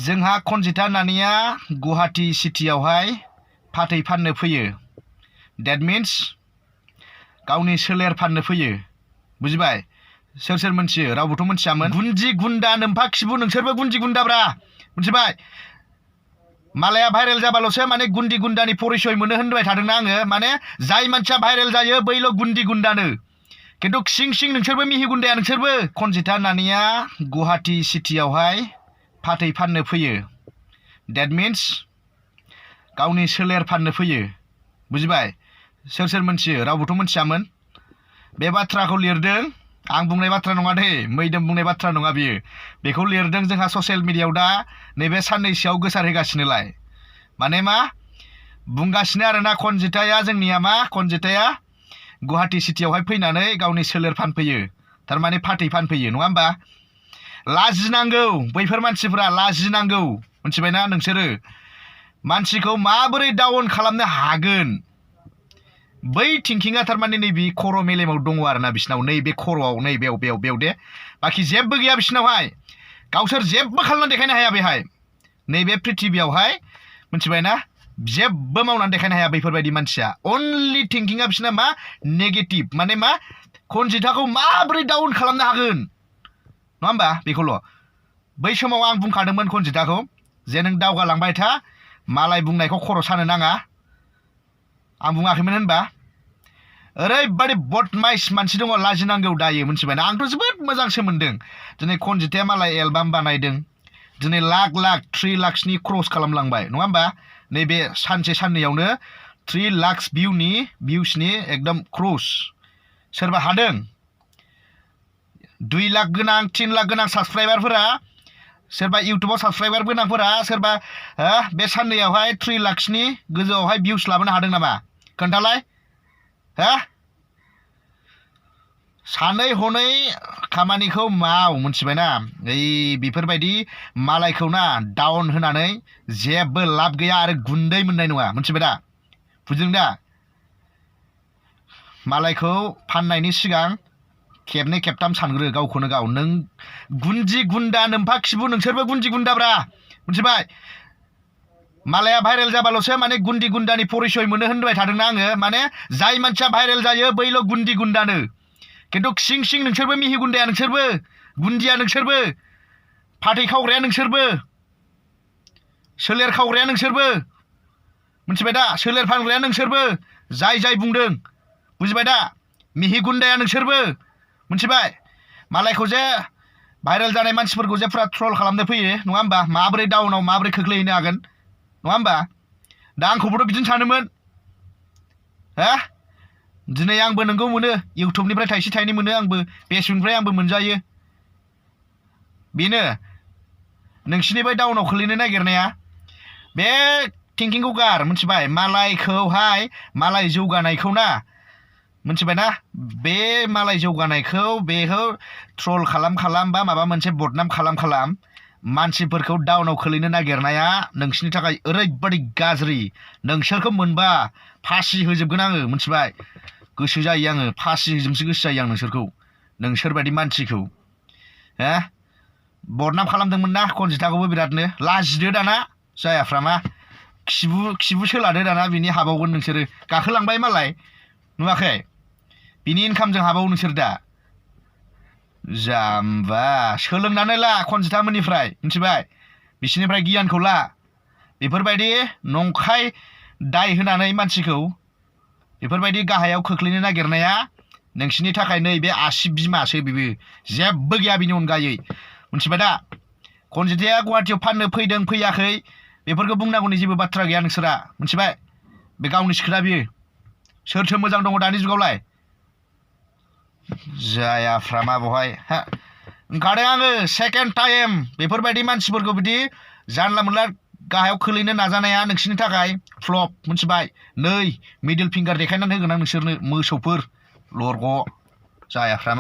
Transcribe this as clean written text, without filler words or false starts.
जोंहा खनजिथा नानिया गुवाहाटी सिटियावहाय फाथै फाननो फैयो। That means गावनि सोलेर फाननो फैयो। बुजिबाय? सोर सोर मोनथियो? रावबोथ' मोनथियामोन। गुन्जि गुन्दा नोम्फा खिबु नोंसोरबो गुन्जि गुन्दाब्रा। मिथिबाय? मालाया भाइरेल जाबाल'सो माने गुन्दी गुन्दानि परिचय मोनो होनबाय थादोंना आङो। माने जाय मानसिया भाइरेल जायो बैल' गुन्दी गुन्दानो। खिन्थु सिं सिं नोंसोरबो मिहि गुन्दाया नोंसोरबो। खनजिथा नानिया गुवाहाटी सिटियावहाय फाथै फाननो फैयो। That means गावनि सोलेर फाननो फैयो। बुजिबाय? सोर सोर मोनथियो? रावबोथ' मोनथियामोन। बे बाथ्राखौ लिरदों आं बुंनाय बाथ्रा नङा दे, मैदोम बुंनाय बाथ्रा नङा बियो। बेखौ लिरदों जोंहा ससियेल मिडियायाव दा नैबे साननैसोआव गोसारहोगासिनोलाय। माने मा बुंगासिनो आरोना खनजिथाया जोंनिया मा खनजिथाया गुवाहाटी सिटियावहाय फैनानै गावनि सोलेर फानफैयो। थारमाने फाथै फानफैयो नङा होमबा? लाजिनांगौ बैफोर मानसिफोरा लाजिनांगौ। मिथिबायना नोंसोरो? मानसिखौ माबोरै डाउन खालामनो हागोन? बै थिंकिंआ थारमाने नैबे खर' मेलेमाव दङ आरोना बिसिनाव, नैबे खर'आव बेयाव दे। बाखि जेबो गैया बिसिनावहाय। गावसोर जेबो खालामनानै देखायनो हाया बेहाय। नैबे पृथिबियावहाय मिथिबायना जेबो मावनानै देखायनो हाया बैफोरबायदि मानसिया। अनलि थिंकिंआ बिसिना मा नेगेटिभ। माने मा खनजिथाखौ माबोरै डाउन खालामनो हागोन नङा होमबा? बेखौल'। बै समाव आं बुंखादोंमोन खनजिथाखौ जे नों दावगालांबाय था, मालाय बुंनायखौ खर' सानो नाङा। आं बुङाखैमोन होनबा? ओरैबादि बदमाइस मानसि दङ लाजिनांगौ दायो। मिथिबायना? आंथ' जोबोद मोजांसो मोनदों। दिनै खनजिथाया मालाय एलबाम बानायदों। दिनै लाख 3 लाखसनि क्रस खालामलांबाय नङा होमबा? नैबे सानसे साननैयावनो 3 लाख भिउसनि एकदम क्रस। सोरबा हादों 2 लाख गोनां 3 लाख गोनां साबसक्राइबारफोरा, सोरबा इउटुबाव साबसक्राइबार गोनांफोरा सोरबा बे साननैयावहाय 3 लाखसनि गोजौआवहाय भिउस लाबोनो हादों नामा? खोन्थालाय। सानै हनै खामानिखौ माव। मिथिबायना? बेफोरबायदि मालायखौ ना डाउन होनानै जेबो लाब गैया आरो गुन्दै मोननाय नङा। मिथिबाय दा? बुजिदों दा? मालायखौ फाननायनि सिगां खेबनै खेबथाम सानग्रो गावखौनो गाव। नों गुन्जि गुन्दा नोम्फा खिबु नोंसोरबो गुन्जि गुन्दाब्रा। मिथिबाय? मालाया भाइरेल जाबाल'सो माने गुन्दी गुन्दानि परिचय मोनो होनबाय थादोंना आङो। माने जाय मानसिया भाइरेल जायो बैल' गुन्दी गुन्दानो। खिन्थु सिं सिं नोंसोरबो मिहि गुन्दाया नोंसोरबो। गुन्दिया नोंसोरबो। फाथै खावग्राया नोंसोरबो। सोलेर खावग्राया नोंसोरबो। मिथिबाय दा? सोलेर फानग्राया नोंसोरबो। जाय बुंदों। बुजिबाय दा? मिहि गुन्दाया नोंसोरबो। मिथिबाय? मालायखौ जे भाइरेल जानाय मानसिफोरखौ जे फुरा ट्रल खालामनो फैयो नङा होमबा? माबोरै डाउनाव माबोरै खोख्लैहैनो हागोन नङा होमबा? दा आंखौबोथ' बिदिनो सानोमोन। दिनै आंबो नोंगौ मोनो, इउटुबनिफ्राय थाइसे थाइनै मोनो आंबो, फेसबुकनिफ्राय आंबो मोनजायो। बेनो नोंसिनि बै डाउनाव खोलैनो नागिरनाया। बे थिंकिंखौ गार। मिथिबाय? मालायखौहाय मालाय जौगानायखौ ना मिथिबायना? बे मालाय जौगानायखौ बेखौ ट्रल खालाम बा माबा मोनसे बदनाम खालाम मानसिफोरखौ डाउनाव खोलैनो नागिरनाया नोंसिनि थाखाय ओरैबादि गाज्रि। नोंसोरखौ मोनबा फासि होजोबगोन आङो। मिथिबाय? गोसो जायो आङो, फासि होजोबनोसो गोसो जायो आं नोंसोरबायदि मानसिखौ। बदनाम खालामदोंमोन ना खनजिथाखौबो बिरादनो। लाजिदो दाना जायाफ्रामा। खिबु सोलादो दाना बिनि हाबावगोन नोंसोरो। गाखोलांबाय मालाय नुवाखै? बिनि इनकामजों हाबावो नोंसोर दा। जाम्बा। सोलोंनानै ला खनजिथामोननिफ्राय। मिथिबाय? बिसोरनिफ्राय गियानखौ ला। बेफोरबायदि नंखाय दाय होनानै मानसिखौ बेफोरबायदि गाहायाव खोख्लैनो नागिरनाया नोंसिनि थाखाय नैबे आसि बिमासो बेबो। जेबो गैया बिनि अनगायै। मिथिबाय दा? खनजिथाया गुवाहाटियाव फाननो फैदों फैयाखै बेफोरखौ बुंनांगौनि जेबो बाथ्रा गैया नोंसोरा। मिथिबाय? बे गावनि खोथा बियो। सोरथो मोजां दङ दानि जुगावलाय? जायाफ्रामा बहाय। ओंखारदों आङो सेकेन्ड टाइम बेफोरबायदि मानसिफोरखौ बिदि जानला मोनला गाहायाव खोलैनो नाजानाया नोंसिनि थाखाय फ्लप। मिथिबाय? नै मिडल फिंगार देखायनानै होगोन आं नोंसोरनो मोसौफोर लरग' जायाफ्रामा।